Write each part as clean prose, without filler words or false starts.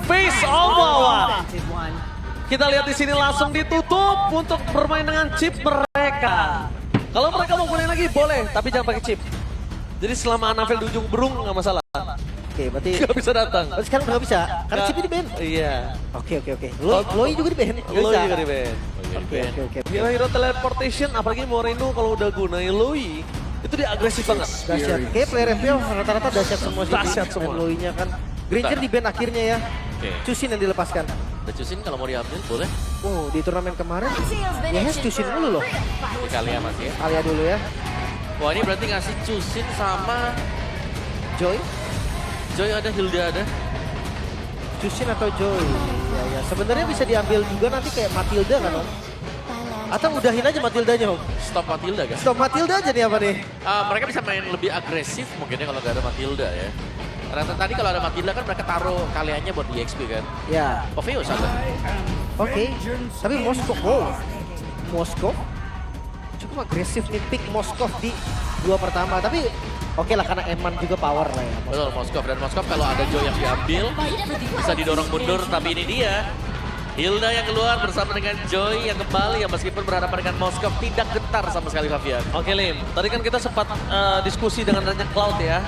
Face Omawa. Kita lihat di sini langsung ditutup untuk bermain dengan chip mereka. Kalau mereka mau gunain lagi boleh, tapi jangan pakai chip. Jadi selama Anavel di ujung burung nggak masalah. Oke, berarti Nggak bisa datang. berarti sekarang udah nggak bisa karena chipnya di ban. Iya. Oke. Loi juga di ban. Nggak Loi bisa. juga di ban. Oke. Hero teleportation, apalagi Moreno kalau udah gunain Loi, itu dia agresif banget. Dahsyat. Kayak player MPL rata-rata dahsyat semua sih. Dahsyat semua. Loi-nya kan. Granger di ban akhirnya ya. Oke. Cusin yang dilepaskan. Udah Cusin kalau mau diambil boleh. Oh, di turnamen kemarin Yes Cusin dulu loh. Di Kalia masih ya. Alia dulu ya. Wah ini berarti ngasih Cusin sama Joy. Joy ada, Hilda ada. Cusin atau Joy. Ya. Sebenarnya bisa diambil juga nanti kayak Matilda kan Om. Atau udahin aja Matildanya Om. Stop Matilda kan? Stop Matilda aja nih apa nih? Mereka bisa main lebih agresif mungkin ya kalau nggak ada Matilda ya. Karena tadi kalau ada Matilda kan mereka taruh kaliannya buat di XP kan. Ya. Oveus ada. Oke. Tapi Moskov cukup agresif nih pick Moskov di dua pertama. Tapi oke lah karena Eman juga power lah ya. Betul, Moskov. Dan Moskov kalau ada Joy yang diambil bisa didorong mundur. Tapi ini dia. Hilda yang keluar bersama dengan Joy yang kembali yang meskipun berhadapan dengan Moskov tidak gentar sama sekali Fabian. Oke Lim, tadi kan kita sempat diskusi dengan adanya Cloud ya.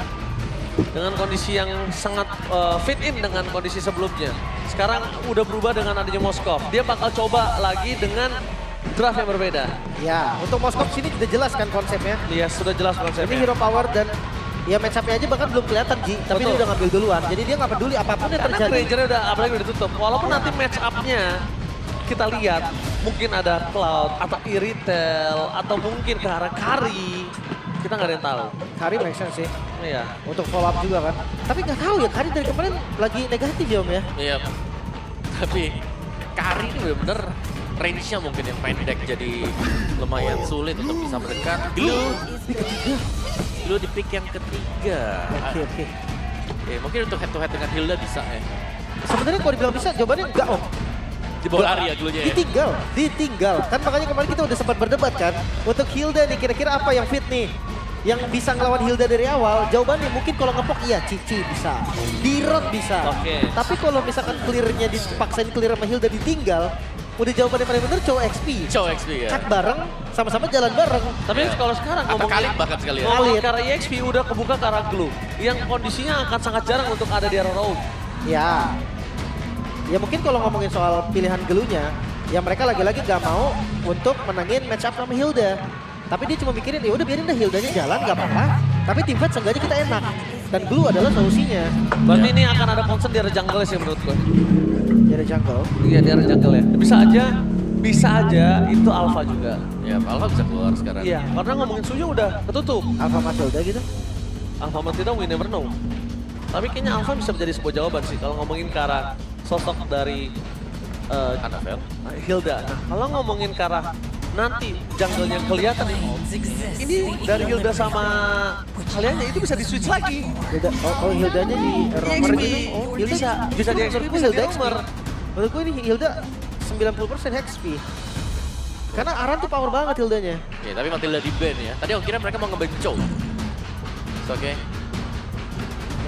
Dengan kondisi yang sangat fit in dengan kondisi sebelumnya. Sekarang udah berubah dengan adanya Moskov. Dia bakal coba lagi dengan draft yang berbeda. Ya, untuk Moskov sini sudah jelas kan konsepnya. Iya, sudah jelas Ini konsepnya. hero power dan ya match up-nya aja bahkan belum kelihatan Ji. Tapi Betul. dia udah ngambil duluan. Jadi dia nggak peduli apapun yang Karena terjadi. Grangernya udah apalagi udah ditutup. Walaupun nanti match up-nya kita lihat mungkin ada Cloud atau Iritel atau mungkin ke arah Kari. Kita nggak ada yang tahu. Kari make sense sih. Iya. Untuk follow up juga kan. Tapi nggak tahu ya Kari dari kemarin lagi negatif ya Om ya. Iya. Tapi Kari ini bener-bener range-nya mungkin yang pendek jadi lumayan sulit untuk bisa mendekat. Glue di pick yang ketiga. Oke. Mungkin untuk head to head dengan Hilda bisa ya. Sebenarnya kalau dibilang bisa jawabannya enggak Om. Di bawah area Glue-nya ya. Ditinggal. Kan makanya kemarin kita udah sempat berdebat kan. Untuk Hilda nih kira-kira apa yang fit nih? Yang bisa ngelawan Hilda dari awal, jawabannya mungkin kalau ngepok iya Cici bisa. Dirot bisa. Oke. Tapi kalau misalkan clear-nya dipaksain clear sama Hilda ditinggal, udah jawabannya paling bener cowok XP. Cowok XP ya. Cut bareng, sama-sama jalan bareng. Tapi Iya. kalau sekarang Atau Khalid bahkan sekali ya. ngomongin ke arah EXP udah kebuka ke arah Glue. Yang kondisinya akan sangat jarang untuk ada di arah road. Ya. Ya mungkin kalau ngomongin soal pilihan gelunya, ya mereka lagi-lagi gak mau untuk menangin match up sama Hilda. Tapi dia cuma mikirin, ya udah biarin dah Hildanya jalan gak apa-apa. Tapi tim fight seenggaknya kita enak. Dan Glue adalah solusinya. Berarti ini akan ada concern di arah jungle sih menurut gue. Dari jungle. Iya di arah jungle ya. Bisa aja itu Alpha juga. Ya, Alpha bisa keluar sekarang. Iya, karena ngomongin Suyo udah ketutup. Alpha Matilda gitu. Alpha Matilda we never know. Tapi kayaknya Alpha bisa menjadi sebuah jawaban sih kalau ngomongin ke arah sosok dari Anavel. Hilda. Nah, kalau ngomongin ke arah nanti jungle-nya kelihatan nih. Ini dari Hilda sama kaliannya itu bisa di-switch lagi. Hilda, oh Hildanya di romer EXP. gitu. Oh Hilda Bisa di XP, bisa di Hilda XP. romer. Menurut gue ini Hilda 90% XP. Karena Aran tuh power banget Hildanya. Ya, tapi Matilda di ban ya. Tadi aku kira mereka mau ngebenco. Oke.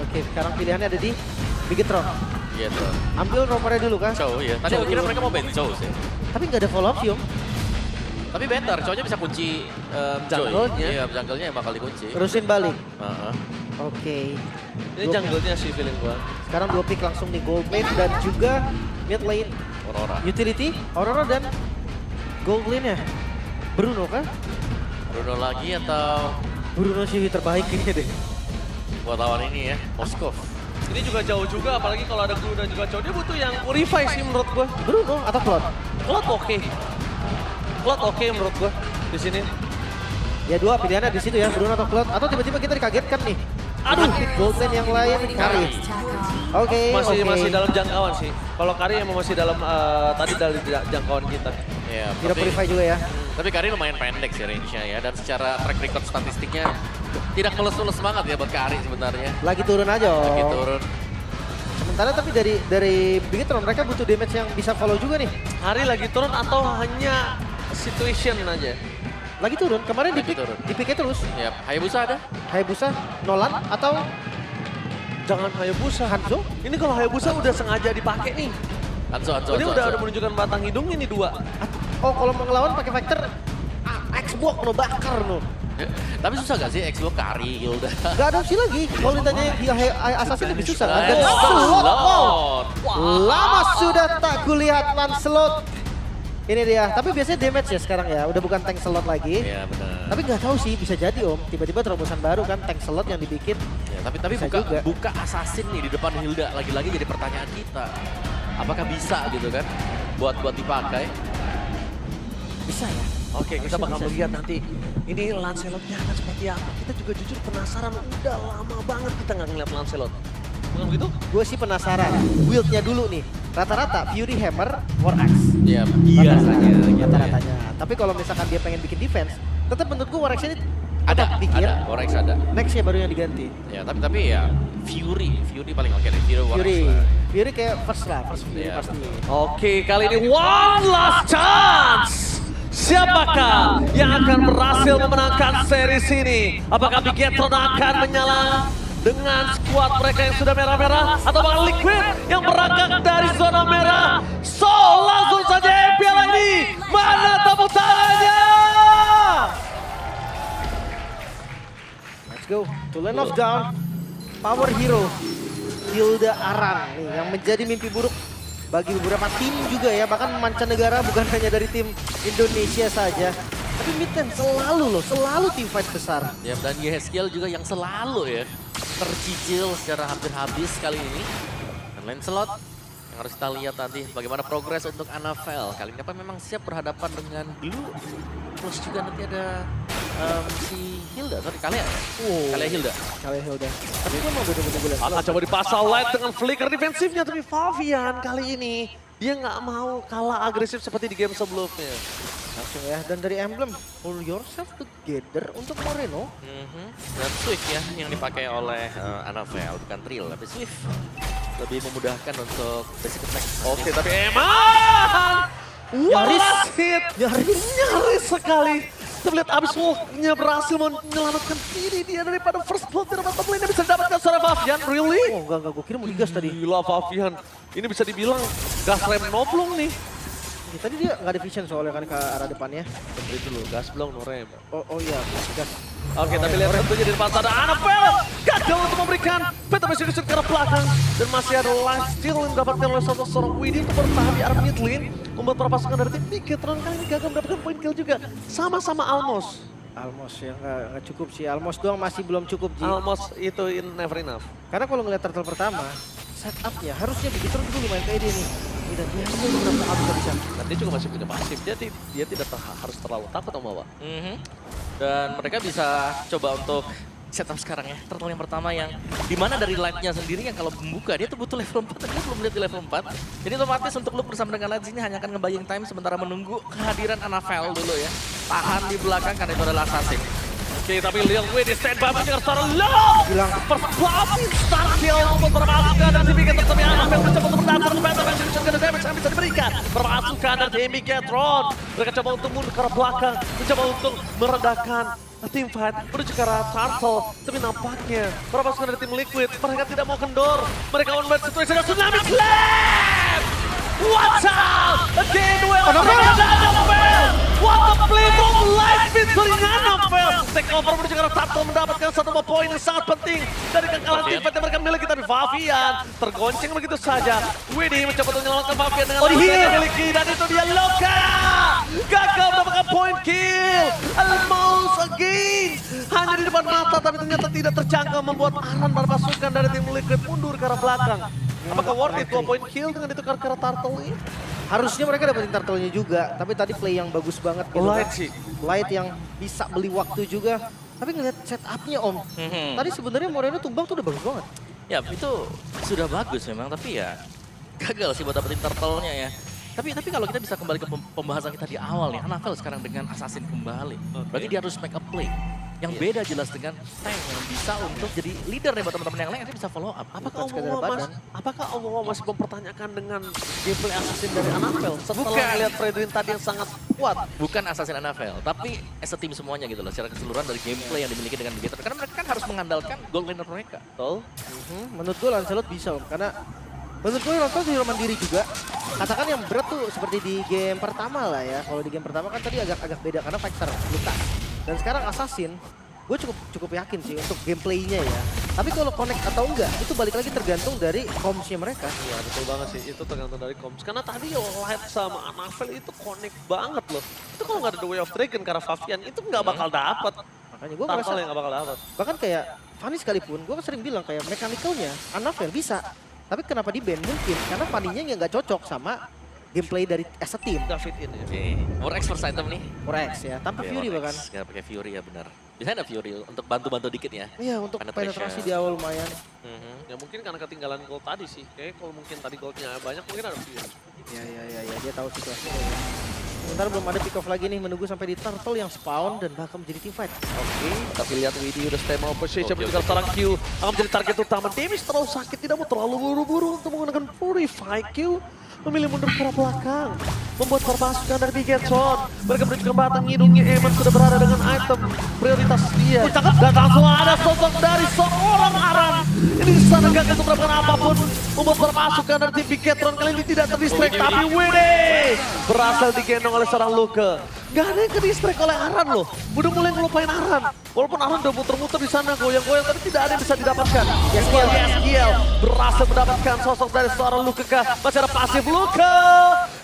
Oke, sekarang pilihannya ada di Bigetron. Iya tuh. Ambil romernya dulu kan. Chow ya. Tadi aku kira mereka mau benco sih. Tapi nggak ada follow up sih Om. Tapi better, Chow-nya bisa kunci Jungle-nya. Iya, jungle-nya yang bakal dikunci. Terusin balik. Heeh. Oke. Ini jungle-nya sih feeling gua. Sekarang 2 pick langsung di gold lane dan juga mid lane Aurora. utility, Aurora dan gold lane ya. Bruno kan? Bruno lagi atau Bruno sih terbaik kayaknya deh. buat lawan ini ya, Moskov. Ini juga jauh juga, apalagi kalau ada Glue dan juga Chow. Dia butuh yang purify sih menurut gua. Bruno atau Cloud? Cloud oke. Cloud oke menurut gua di sini. Ya dua pilihannya di situ ya, Bruno atau Cloud. Atau tiba-tiba kita dikagetkan nih. Aduh. Pick gold lane yang lain Kari. Oke. Masih dalam jangkauan sih. Kalau Kari emang masih dalam tadi dari jangkauan kita. Ya, Tidak purify juga ya. tapi Kari lumayan pendek sih range-nya ya. Dan secara track record statistiknya tidak mulus-mulus banget ya buat Kari sebenarnya. Lagi turun aja. Lagi turun. Sementara tapi dari Bigetron mereka butuh damage yang bisa follow juga nih. Hari lagi turun atau hanya situation aja? Lagi turun. Kemarin Lagi turun. di picknya terus. Ya, Hayabusa ada. Hayabusa, Nolan atau Jangan Hayabusa. Hanzo? Ini kalau Hayabusa udah sengaja dipakai nih. Hanzo. Ini udah menunjukkan batang hidung ini 2. Oh kalau mau ngelawan pakai Vector, Xbox no bakar no. Tapi susah gak sih Xbox carry Hilda? Gak ada opsi lagi. Kalau ditanya yang Assassin lebih susah. Nah, Dan Lancelot. lama sudah tak kulihat Lancelot. Ini dia. Tapi biasanya damage ya sekarang ya. Udah bukan tank slot lagi. Iya benar. Tapi nggak tahu sih, bisa jadi Om. Tiba-tiba terobosan baru kan, tank slot yang dibikin. Ya, tapi Bisa juga. buka assassin nih di depan Hilda lagi-lagi jadi pertanyaan kita. Apakah bisa gitu kan buat dipakai? Bisa ya? Oke, kita Harusnya bakal bisa. melihat nanti ini Lancelotnya akan seperti apa. Kita juga jujur penasaran, udah lama banget kita nggak ngeliat Lancelot. Bukan begitu? Gue sih penasaran. Build-nya dulu nih. Rata-rata Fury Hammer, War Axe. Iya biasanya gitu. Rata-ratanya. Tapi kalau misalkan dia pengen bikin defense, tetap menurut gue War Axe ini tetap bikin. Ada, Forex ada. Nextnya baru yang diganti. Ya, tapi ya Fury paling oke deh. Fury Forex Fury. lah. Fury kayak first lah, first Fury Iya, pasti. Oke, kali ini one last chance. Siapakah yang akan berhasil memenangkan series ini? Apakah Bigetron akan menyala dengan skuad mereka yang sudah merah-merah? Atau bahkan Liquid yang berangkat dari zona merah? So, langsung saja piala ini. Mana tepuk tangannya? Let's go to Land of Dawn. Power Hero Hilda Arang nih yang menjadi mimpi buruk bagi beberapa tim juga ya, bahkan mancanegara, bukan hanya dari tim Indonesia saja. Tapi Mitten selalu tim fight besar. Ya, dan Yeskiel juga yang selalu ya tercicil secara hampir habis kali ini. Dan Lancelot yang harus kita lihat nanti bagaimana progres untuk Annabelle. Kali ini apa memang siap berhadapan dengan Blue. Plus juga nanti ada si Hilda, sorry Kalea ya? Kalea Hilda. Kalian Hilda. Tapi gue mau bener-bener Akan coba dipasang light dengan flicker defensifnya. Tapi Favian kali ini dia nggak mau kalah agresif seperti di game sebelumnya. langsung ya. Dan dari emblem, pull yourself together untuk Moreno. Dan Swift ya yang dipakai oleh Annabelle, bukan Trill tapi Swift. Lebih memudahkan untuk basic attack. Oke, tapi emang Nyaris. hit. Nyaris sekali. Kita lihat abis walknya berhasil menyelamatkan diri dia daripada first blood dari bottom lane. Bisa dapatkan seorang Favian, really? Oh enggak, gue kira mau digas tadi. Gila Favian, ini bisa dibilang gas rem noblong nih. Ya, tadi dia nggak ada vision soalnya kan ke arah depannya. Seperti itu loh, gas belum no rem. Oh iya, gas. Oke, tapi lihat tentunya di depan sana Annabelle gagal untuk memberikan Peta masih disut ke arah belakang. Dan masih ada life steal yang didapatkan oleh seorang Widhi untuk bertahan di arah mid lane. Membuat para pasukan dari tim Bigetron kali ini gagal mendapatkan point kill juga. Sama-sama Almos. Almos ya nggak cukup sih. Almos doang masih belum cukup Ji. Almos itu never enough. Karena kalau ngeliat turtle pertama, setupnya harusnya Bigetron dulu lumayan pede nih. Dan dia beberapa kali bisa. Dan dia juga masih punya pasif, jadi dia tidak harus terlalu takut sama Wawa. Dan mereka bisa coba untuk setup sekarang ya. Turtle yang pertama yang dimana dari light-nya sendiri yang kalau membuka dia tuh butuh level 4 dan dia belum lihat di level 4. Jadi otomatis untuk loop bersama dengan light ini hanya akan ngebaying time sementara menunggu kehadiran Annabelle dulu ya. Tahan di belakang karena itu adalah assassin. Oke, tapi Lil Widhi stand by menjaga seorang low. Hilang. Perbapi start kill untuk berpasukan dari tim Bigetron. Tapi Annabelle mencoba untuk mendasar ke Peta masih disut ke damage yang bisa diberikan. Perpasukan dari tim Bigetron. Mereka coba untuk mundur ke arah belakang. Mencoba untuk meredakan tim fight menuju ke arah Turtle. Tapi nampaknya para pasukan dari tim Liquid mereka tidak mau kendor. Mereka on match situation dan Tsunami Slam! Watch out! Again well Annabelle! What the play from life featuring Annabelle! Take over menuju ke arah Turtle mendapatkan satu poin yang sangat penting dari kekalahan tim fight yang mereka miliki. Tapi Favian tergonceng begitu saja. Widhi mencoba untuk menyelamatkan Favian dengan di heal. yang miliki dan itu dia Loka! Gagal mendapatkan point kill! Almost again! Hanya di depan mata tapi ternyata tidak terjangkau membuat Aran para pasukan dari tim Liquid mundur ke arah belakang. Apakah worth it 2 point kill dengan ditukar ke arah Turtle ini? Harusnya mereka dapetin turtle-nya juga, tapi tadi play yang bagus banget gitu. Light kan. sih. Light yang bisa beli waktu juga. Tapi ngeliat setup-nya Om. Tadi sebenarnya Moreno tumbang tuh udah bagus banget. Ya itu sudah bagus memang tapi ya gagal sih buat dapetin turtle-nya ya. Tapi kalau kita bisa kembali ke pembahasan kita di awal nih, Annabelle sekarang dengan assassin kembali. Berarti dia harus make a play. Yang beda jelas dengan tank yang bisa untuk jadi leader nih buat teman-teman yang lain, dia bisa follow up. Apakah Bukan sekedar Omoa badan. masih mempertanyakan dengan gameplay assassin dari Anapel setelah Bukan. melihat Fredrin tadi yang sangat kuat? Bukan Assassin NFL, tapi as a team semuanya gitu loh, secara keseluruhan dari gameplay yang dimiliki dengan Bigetron. Karena mereka kan harus mengandalkan gold laner mereka. Betul. Menurut gue Lancelot bisa Om, karena menurut gue Lancelot hero mandiri juga. Katakan yang berat tuh seperti di game pertama lah ya. Kalau di game pertama kan tadi agak beda karena Fighter luka. Dan sekarang Assassin, gue cukup yakin sih untuk gameplaynya ya. Tapi kalau connect atau enggak, itu balik lagi tergantung dari comms-nya mereka. Iya betul banget sih, itu tergantung dari comms. Karena tadi Light sama Anapel itu connect banget loh. Itu kalau nggak ada The Way of Dragon karena Favian itu nggak bakal dapet. Makanya gue merasa, Tarkal yang nggak bakal dapet. bahkan kayak Fanny sekalipun, gue sering bilang kayak mechanical-nya Anapel bisa. Tapi kenapa di ban? Mungkin karena Fanny-nya yang nggak cocok sama gameplay dari as a team. Nggak fit in ya. Oke, More first item nih. Forex ya, tanpa Oke, Fury More bahkan. X. Nggak pakai Fury ya benar. Biasanya ada Fury untuk bantu-bantu dikit ya. Iya untuk Penetration. penetrasi di awal lumayan. Ya mungkin karena ketinggalan gold tadi sih. Kayaknya kalau mungkin tadi goldnya banyak mungkin ada view. Iya, dia tahu situasinya ya. Sementara belum ada pick off lagi nih, menunggu sampai di turtle yang spawn dan bahkan menjadi team fight. Oke, tapi lihat Widi udah stay mau position Oke, meninggal oke. seorang Q akan menjadi target utama. Davis terlalu sakit, tidak mau terlalu buru-buru untuk menggunakan Purify. Q memilih mundur ke arah belakang, membuat perpasukan dari Bigetron. Mereka menuju ke batang hidungnya. Eman sudah berada dengan item prioritas dia. Dan langsung ada sosok dari seorang Aran. Ini bisa negak untuk melakukan apapun. Membuat perpasukan dari tim Bigetron kali ini tidak terdistract. Tapi Widi berhasil digendong oleh seorang Luke. Gak ada yang ke-distract oleh Aran loh. Udah mulai ngelupain Aran. Walaupun Aran udah muter-muter di sana goyang-goyang, tapi tidak ada yang bisa didapatkan. Yeskiel berhasil mendapatkan sosok dari seorang Luke. Masih ada pasif Luke.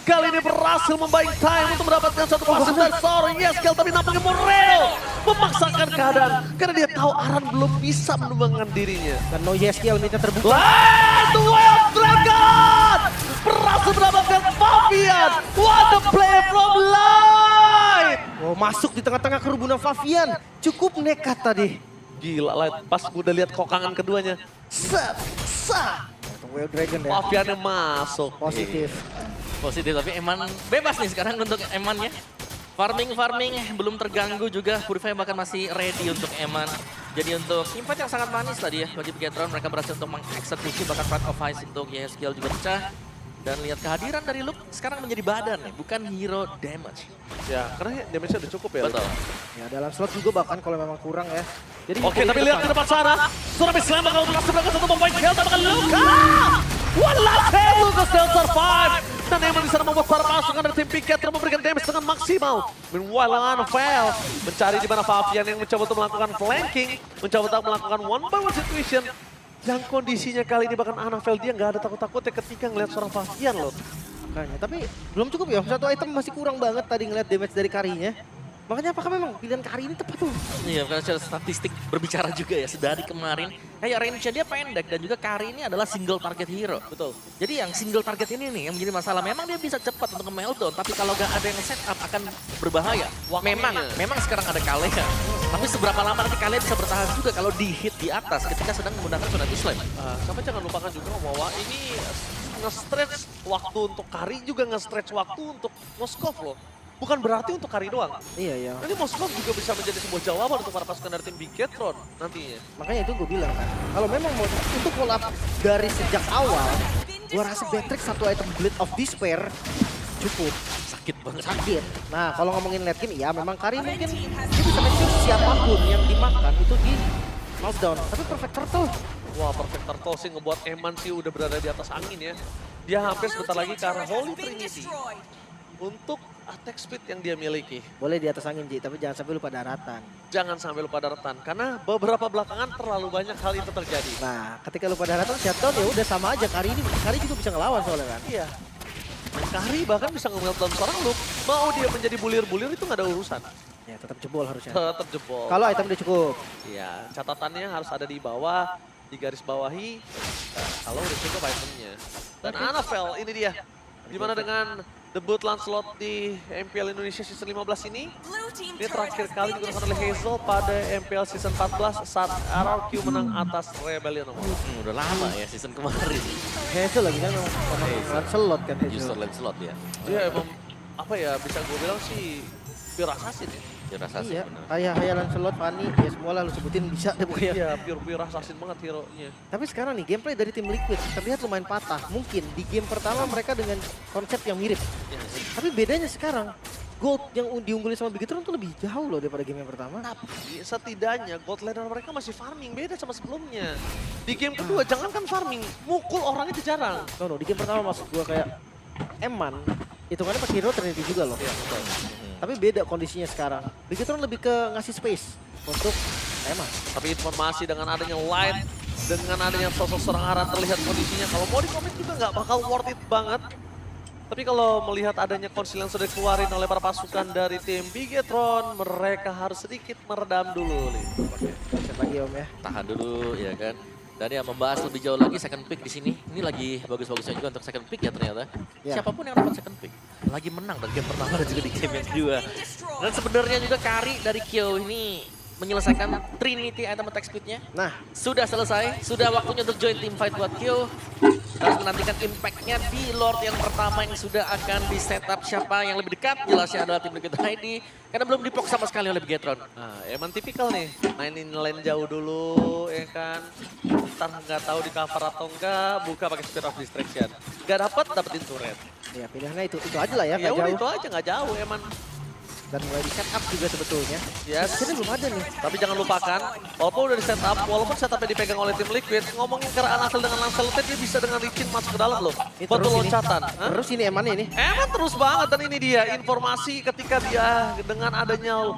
Kali ini berhasil membayang time untuk mendapatkan satu pasif dari seorang Yeskiel. Tapi nampaknya Moreno memaksakan keadaan. Karena dia tahu Aran belum bisa menumbangkan dirinya. Dan no Yeskiel minta terbuka. Light the Way of Dragon! Berhasil mendapatkan Fabian. What a play from Light! Oh, masuk di tengah-tengah kerumunan Favian. Cukup nekat tadi. Gila Light, pas gue udah lihat kokangan keduanya. Set, set. Wild Dragon ya. Fabiannya masuk. Positif. Positif, tapi Eman bebas nih sekarang untuk Emannya. Farming belum terganggu juga. Purify bahkan masih ready untuk Eman. Jadi untuk impact yang sangat manis tadi ya bagi Bigetron. Mereka berhasil untuk mengeksekusi bahkan Pride of Ice untuk Yeskiel juga pecah. Dan lihat kehadiran dari Luke sekarang menjadi badan nih, bukan hero damage. Ya, karena damage-nya udah cukup ya. Betul. Ya dalam slot juga bahkan kalau memang kurang ya. Jadi Oke, tapi lihat ke depan sana. Tsunami Slam bakal berhasil melakukan satu poin kill, tapi bakal Luka! One last hit, Luka still survive. Dan Eman di sana membuat para pasukan dari tim Bigetron memberikan damage dengan maksimal. Meanwhile, Anapel mencari di mana Fabian yang mencoba untuk melakukan flanking, mencoba untuk melakukan one by one situation. Yang kondisinya kali ini bahkan Anapel dia nggak ada takut-takutnya ketika ngeliat seorang Fabian loh. makanya. Tapi belum cukup ya. Satu item masih kurang banget tadi ngeliat damage dari Karinya. Makanya apakah memang pilihan Kari ini tepat tuh? Iya, karena secara statistik berbicara juga ya. Sedari kemarin, kayak range-nya dia pendek dan juga Kari ini adalah single target hero. Betul. Jadi yang single target ini nih yang menjadi masalah. Memang dia bisa cepat untuk meltdown, tapi kalau gak ada yang set up akan berbahaya. Memang sekarang ada Kalea. Tapi seberapa lama nanti Kalea bisa bertahan juga kalau di hit di atas ketika sedang menggunakan Tsunami Slam. Sama jangan lupakan juga bahwa ini nge-stretch waktu untuk Kari juga nge-stretch waktu untuk Moskov loh. Bukan berarti untuk Kari doang. Iya. Nanti Moskov juga bisa menjadi sebuah jawaban untuk para pasukan dari tim Bigetron nantinya. Makanya itu gue bilang kan. Kalau memang mau untuk pull up dari sejak awal, gue rasa Beatrix satu item Blade of Despair cukup. Sakit banget. Sakit. Nah kalau ngomongin late game, ya memang Kari mungkin dia bisa make sure siapapun yang dimakan itu di knockdown. Tapi Perfect Turtle. Wah, Perfect Turtle sih ngebuat Eman sih udah berada di atas angin ya. Dia hampir sebentar lagi ke arah Holy Trinity. Untuk attack speed yang dia miliki. Boleh di atas angin, Ji, tapi jangan sampai lupa daratan. Jangan sampai lupa daratan, karena beberapa belakangan terlalu banyak hal itu terjadi. Nah, ketika lupa daratan, shutdown ya udah sama aja. Kari juga bisa ngelawan soalnya kan. Iya. Kari bahkan bisa nge-meltdown seorang Luke. Mau dia menjadi bulir-bulir itu nggak ada urusan. Ya tetap jebol harusnya. Tetap jebol. Kalau item udah cukup. Iya, catatannya harus ada di bawah, di garis bawahi. Nah, kalau udah cukup itemnya. Dan Anapel, ini dia. Gimana dengan debut Lancelot di MPL Indonesia Season 15 ini? Ini terakhir kali digunakan oleh Hazel pada MPL Season 14 saat RRQ menang atas Rebellion. Udah lama ya season kemarin. Hazel lagi kan memang Lancelot kan User Hazel. Lancelot ya. Dia emang, apa ya, bisa gue bilang sih, pure assassin ya. Pure assassin Iya, bener. Haya Lancelot, Fanny, ya semua lah lu sebutin bisa deh pokoknya. Iya, pure assassin banget hero-nya. Tapi sekarang nih gameplay dari tim Liquid terlihat lumayan patah. Mungkin di game pertama mereka dengan konsep yang mirip. Iya sih. Tapi bedanya sekarang Gold yang diunggulin sama Bigetron tuh lebih jauh loh daripada game yang pertama. Tapi setidaknya God Ladder mereka masih farming, beda sama sebelumnya. Di game kedua jangankan farming, mukul orang itu jarang. No, di game pertama maksud gua kayak Eman, hitungannya pakai hero Trinity juga loh. Iya, betul. Tapi beda kondisinya sekarang. Bigetron lebih ke ngasih space untuk Eman. Tapi informasi dengan adanya light, dengan adanya sosok seorang Aran terlihat kondisinya. Kalau mau di komit juga nggak bakal worth it banget. Tapi kalau melihat adanya konsil yang sudah dikeluarin oleh para pasukan dari tim Bigetron, mereka harus sedikit meredam dulu. Cek lagi Om ya. Tahan dulu ya kan. Dan ya membahas lebih jauh lagi second pick di sini. Ini lagi bagus-bagusnya juga untuk second pick ya ternyata. Ya. Siapapun yang dapat second pick lagi menang dari game pertama dan juga di game yang kedua. Dan sebenarnya juga Kari dari Kyo ini menyelesaikan Trinity item attack speed-nya. Nah, Sudah selesai, sudah waktunya untuk join team fight buat Kyo. Harus menantikan impact-nya di Lord yang pertama yang sudah akan di setup siapa yang lebih dekat. Jelasnya adalah tim Liquid ID. Karena belum dipok sama sekali oleh Bigetron. Nah, emang tipikal nih, mainin lane jauh dulu, ya kan. Ntar nggak tahu di cover atau enggak, buka pakai Spear of Distraction. Nggak dapetin turret. ya pilihannya itu aja lah ya, Ya nggak udah jauh. itu aja, nggak jauh emang. Dan mulai di setup juga sebetulnya. Yes. Ini belum ada nih. Tapi jangan lupakan, walaupun udah di setup, walaupun setupnya dipegang oleh tim Liquid, ngomongin ke Anafel dengan Lancelot, dia bisa dengan licin masuk ke dalam loh. Ini Batu terus ini. loncatan. Hah? Terus ini Eman ini. Emang terus banget, dan ini dia informasi ketika dia dengan adanya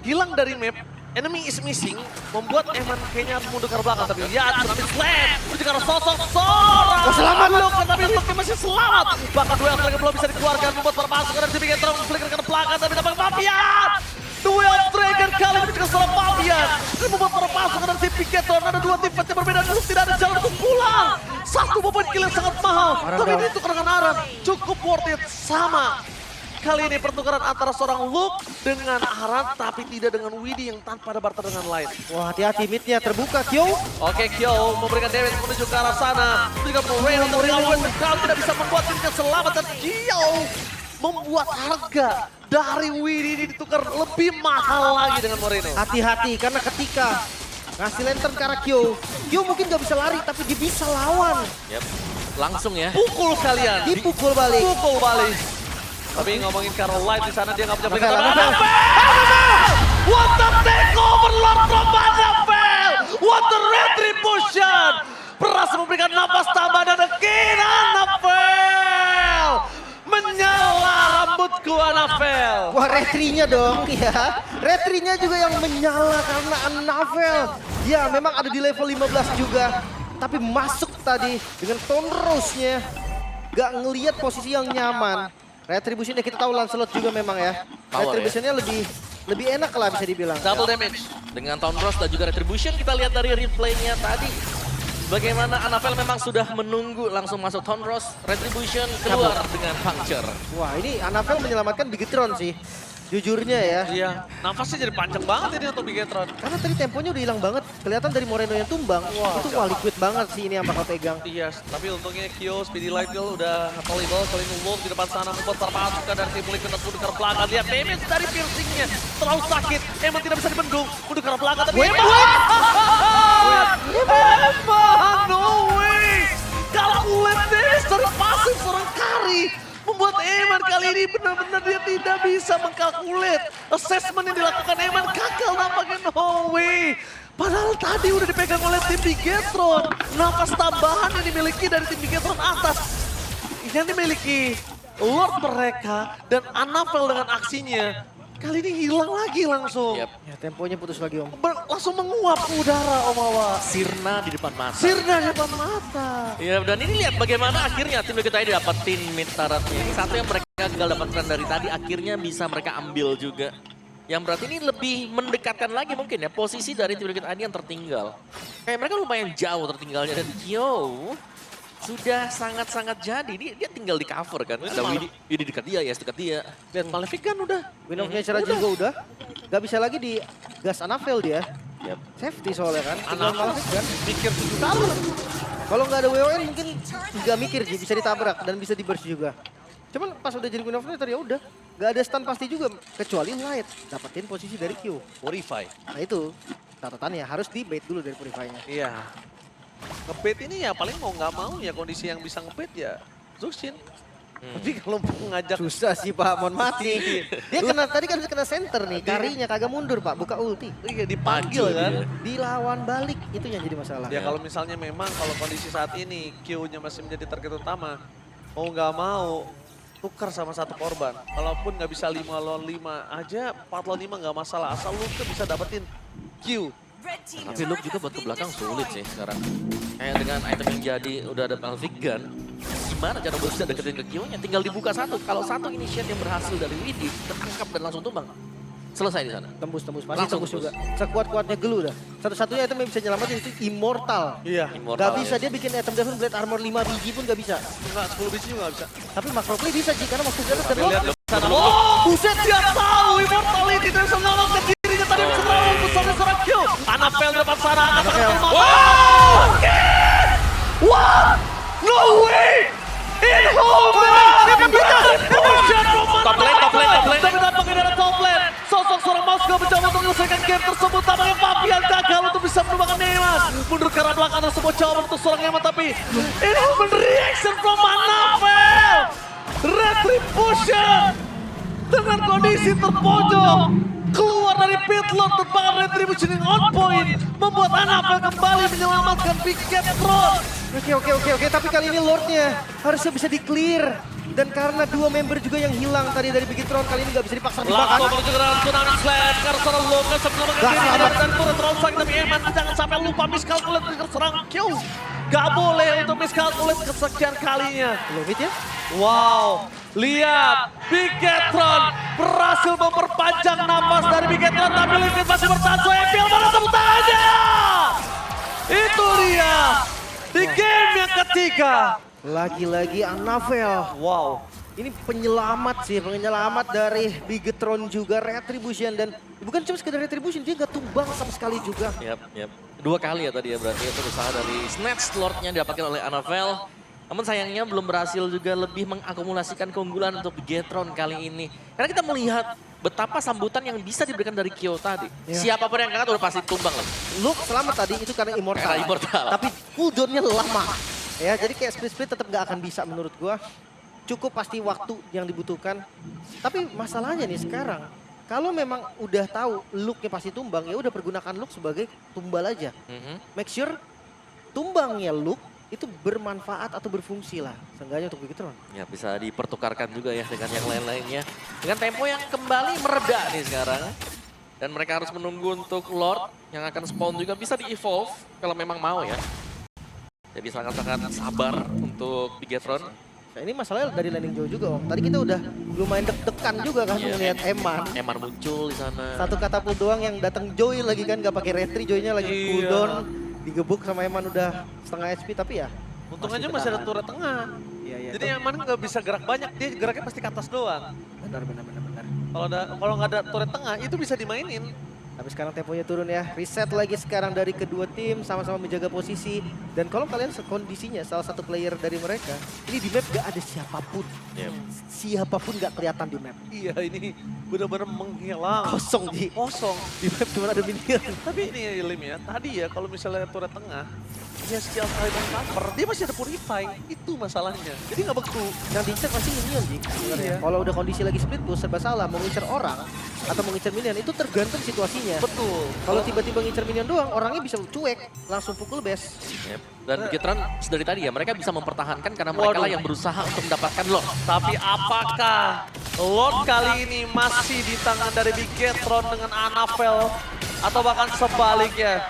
hilang dari map, enemy is missing, membuat Eman kayaknya harus mundur ke belakang. Tapi lihat, Tsunami Slam, menuju ke arah sosok seorang. Oh, selamat. Look, tapi Looknya masih selamat. Bahkan duel flicker belum bisa dikeluarkan, membuat para pasukan dari Bigetron flicker ke belakang, tapi dapat Fabian. Duel Dragon kali ini dengan seorang Fabian. Ini membuat para pasukan dari Bigetron ada dua tim fight yang berbeda, dan tidak ada jalan untuk pulang. Satu beban kill yang sangat mahal, Aram tapi down. ini ditukar dengan Aram. Cukup worth it, sama. Kali ini pertukaran antara seorang Luke dengan Aran, tapi tidak dengan Widdy yang tanpa ada barter dengan lain. Wah, hati-hati midnya terbuka Kyo. Oke, Kyo memberikan damage menuju ke arah sana. Juga Moreno untuk Real Kau tidak bisa membuat timnya selamat, dan Kyo membuat harga dari Widdy ini ditukar lebih mahal lagi dengan Moreno. Hati-hati karena ketika ngasih lantern ke arah Kyo, Kyo mungkin gak bisa lari tapi dia bisa lawan. Yep. Langsung ya. Pukul kalian. Dipukul balik. Pukul balik. Tapi ngomongin Caroline di sana dia nggak punya Anafel, peringatan. Anafel. Anafel! What the takeover Lord from Anafel! What the retribution! Berhasil memberikan napas tambahan dan again Anafel! Menyala rambutku Anafel! Wah, retrinya dong ya. Retrinya juga yang menyala karena Anafel. Ya, memang ada di level 15 juga. Tapi masuk tadi dengan Tonrose-nya. Gak ngelihat posisi yang nyaman. Retribution-nya kita tahu Lancelot juga memang ya. Power, Retribution-nya lebih enak lah bisa dibilang. Double damage. Dengan Town Bros dan juga Retribution kita lihat dari replaynya tadi. Bagaimana Anafel memang sudah menunggu langsung masuk Town Bros. Retribution keluar dengan puncture. Wah, ini Anafel menyelamatkan Bigetron sih. Jujurnya ya. Iya, nafasnya jadi panjang banget ini untuk Bigetron. Karena tadi temponya udah hilang banget. Kelihatan dari Moreno yang tumbang. Wah, itu wah liquid banget sih ini yang bakal pegang. Iya, tapi untungnya Kyo, Speedy Light Girl udah available. Kali ini Wolf di depan sana membuat para pasukan dari tim Liquid untuk ke belakang. Lihat damage dari piercingnya. Terlalu sakit. Emang tidak bisa dibendung. Mundur ke belakang, tapi Wait, Emang, no way. Kalkulatis dari pasif seorang Kari. Membuat Eman kali ini benar-benar dia tidak bisa mengkalkulat. Assessment yang dilakukan Eman gagal nampaknya, no way. Padahal tadi udah dipegang oleh tim Bigetron. Nafas tambahan yang dimiliki dari tim Bigetron atas. Yang dimiliki Lord mereka dan Anafel dengan aksinya. Kali ini hilang lagi langsung. Yep. Ya temponya putus lagi om. Langsung menguap ke udara Om Awa. Sirna di depan mata. Sirna di depan mata. Ya, dan ini lihat bagaimana akhirnya tim Liquid ID dapetin mid turretnya. Ini satu yang mereka gagal dapatkan dari tadi, akhirnya bisa mereka ambil juga. Yang berarti ini lebih mendekatkan lagi mungkin ya posisi dari tim Liquid ID yang tertinggal. Kayak mereka lumayan jauh tertinggalnya, dan Kyo sudah sangat-sangat jadi. Dia tinggal di cover kan. Ada Widdy dekat dia, Yes dekat dia. Lihat Malefic kan udah. Win of Nature juga udah. Gak bisa lagi di gas Anafel dia. Yep. Safety soalnya kan. Tinggal Anafel Malefic kan. mikir 7 kali. Kalau nggak ada WON mungkin nggak mikir sih bisa ditabrak dan bisa di burst juga. Cuman pas udah jadi Win of Nature ya udah. Gak ada stun pasti juga, kecuali Light dapetin posisi dari Q. Purify. Nah itu catatannya harus di bait dulu dari Purify-nya. Iya. Ngebait ini ya paling mau nggak mau ya kondisi yang bisa ngebait ya Zuxin. Tapi kalau mau ngajak Susah sih Pak, mohon maaf nih. Dia kena tadi kan kena center nih, karinya kagak mundur Pak, buka ulti. iya dipanggil Maju kan. dia. Dilawan balik, itu yang jadi masalah. Ya kalau misalnya memang kalau kondisi saat ini Q-nya masih menjadi target utama, mau nggak mau tukar sama satu korban. Walaupun nggak bisa 5 lawan 5 aja, 4 lawan 5 nggak masalah. Asal lu tuh bisa dapetin Q. Tapi Luke juga buat ke belakang sulit sih sekarang. Kayak dengan item yang jadi udah ada Pelvic Gun, gimana cara bisa deketin ke Q-nya? Tinggal dibuka satu. Kalau satu initiate yang berhasil dari Widih, tertangkap dan langsung tumbang. Selesai di sana. Tembus, pasti Langsung tembus tembus. juga. Sekuat-kuatnya Gelu dah. Satu-satunya item yang bisa nyelamatin itu Immortal. Iya. Immortal, Gak bisa ya. dia bikin item Devon Blade Armor 5 biji pun gak bisa. Enggak, 10 biji juga nggak bisa. Tapi Macro Play bisa Ji, karena waktu dia Tapi terlalu. lihat di sana. Oh, buset dia tahu Immortality tidak bisa menolongkan dirinya tadi bisa menolong pusatnya seorang Q. Annabelle di depan sana. Annabelle. Wow! What? No way! In home run! Top lane. Tapi nampaknya dari top lane. Sosok seorang Moskov mencoba untuk menyelesaikan game tersebut. Tampaknya Fabian gagal untuk bisa menumbangkan Neymar. Mundur ke arah belakang ada sebuah jawaban untuk seorang Neymar. Tapi in home reaction from Annabelle. Retribution. Dengan kondisi terpojok. Keluar dari pit lane terbang Retribution yang on point. Membuat Annabelle kembali menyelamatkan Bigetron. Oke. Tapi kali ini Lordnya harusnya bisa di-clear. Dan karena dua member juga yang hilang tadi dari Bigetron, kali ini gak bisa dipaksa Langsung dimakan. menuju ke dalam tsunami slash karena seorang Lucas sebelum Gak diri selamat. dan turun terlalu sakit tapi Eman jangan sampai lupa miscalculate dengan serang Q. Gak boleh untuk miscalculate kesekian kalinya. Lomit ya? Wow, lihat Bigetron berhasil memperpanjang nafas dari Bigetron tapi Liquid masih bertahan. So Emil mana tepuk tangannya? Itu dia di game yang ketiga. Lagi-lagi Annabelle. Wow. Ini penyelamat dari Bigetron juga, Retribution. Dan bukan cuma sekedar Retribution, dia gak tumbang sama sekali juga. Yap. Dua kali ya tadi ya berarti itu usaha dari Snatch Lord-nya didapatkan oleh Annabelle. Namun sayangnya belum berhasil juga lebih mengakumulasikan keunggulan untuk Bigetron kali ini. Karena kita melihat betapa sambutan yang bisa diberikan dari Kyo tadi. Ya. Siapapun yang angkat udah pasti tumbang lagi. Luke selamat tadi itu karena Immortal. Karena Immortal. Tapi cooldown-nya lama. Ya, jadi kayak split-split tetap gak akan bisa menurut gua. Cukup pasti waktu yang dibutuhkan. Tapi masalahnya nih sekarang, kalau memang udah tahu Luke-nya pasti tumbang, ya udah pergunakan Luke sebagai tumbal aja. Make sure tumbangnya Luke itu bermanfaat atau berfungsi lah. Seenggaknya untuk Bigetron. Ya bisa dipertukarkan juga ya dengan yang lain-lainnya. Dengan tempo yang kembali mereda nih sekarang. Dan mereka harus menunggu untuk Lord yang akan spawn juga bisa di-evolve kalau memang mau ya. Jadi sangat-sangat sabar untuk Bigetron. Nah, ini masalahnya dari landing jauh juga Om. Tadi kita udah lumayan deg-degan juga kan Iya, melihat Eman. Eman muncul di sana. Satu katapult doang yang datang Joy lagi kan, gak pakai retri, Joy-nya lagi Iya. cooldown. Digebuk sama Eman udah setengah HP tapi ya. Untung aja masih ada turret tengah. Iya. Jadi Eman nggak bisa gerak banyak, dia geraknya pasti ke atas doang. Benar. Kalau nggak ada turret tengah itu bisa dimainin. Tapi sekarang temponya turun ya. Reset lagi sekarang dari kedua tim, sama-sama menjaga posisi. Dan kalau kalian kondisinya salah satu player dari mereka, ini di map gak ada siapapun. Yep. Siapapun gak kelihatan di map. Iya ini benar-benar menghilang. Kosong Ji. Kosong. Di map cuma ada minion. Tapi ini Lim ya, tadi ya kalau misalnya turret tengah, dia skill sekali dan cover, dia masih ada purify. Itu masalahnya. Jadi nggak beku. Yang diincar pasti minion Ji. sebenarnya. Iya. Kalau udah kondisi lagi split push serba salah, mau ngincer orang atau mau ngincer minion, itu tergantung situasinya. Betul. Kalau tiba-tiba ngincer minion doang, orangnya bisa cuek, langsung pukul base. Yep. Dan Bigetron dari tadi ya mereka bisa mempertahankan karena mereka lah yang berusaha untuk mendapatkan Lord. Tapi apakah Lord kali ini masih di tangan dari Bigetron dengan Annabelle atau bahkan sebaliknya?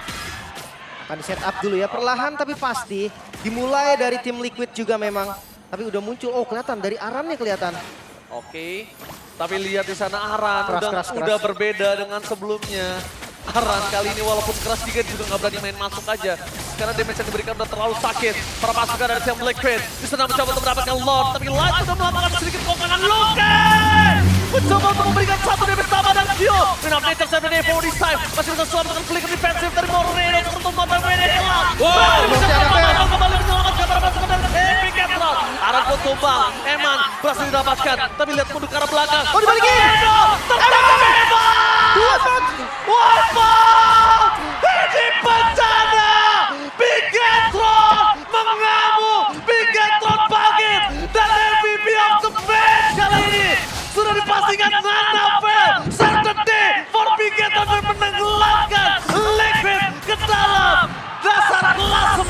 Akan di set up dulu ya, perlahan tapi pasti. Dimulai dari tim Liquid juga memang. Tapi udah muncul, oh kelihatan, dari Arannya kelihatan. Oke, tapi lihat di sana Aran Keras. udah berbeda dengan sebelumnya. Aran kali ini walaupun keras dikit juga nggak berani main masuk aja. Karena damage yang diberikan udah terlalu sakit. Para pasukan dari tim Liquid di sana mencoba untuk mendapatkan Lord, tapi Light sudah melakukan sedikit kokangan Lucas. Mencoba untuk memberikan satu damage tambah dan Dio. Minum nature 7-day 40 time. Masih bisa selamatkan flicker defensif dari Moreno untuk mata Moreno hilang. Wow, bisa kembali menyelamatkan para pasukan dari Bigetron. Aran pun tumbang, Eman berhasil didapatkan. Tapi lihat mundur ke arah belakang. Oh dibalikin! One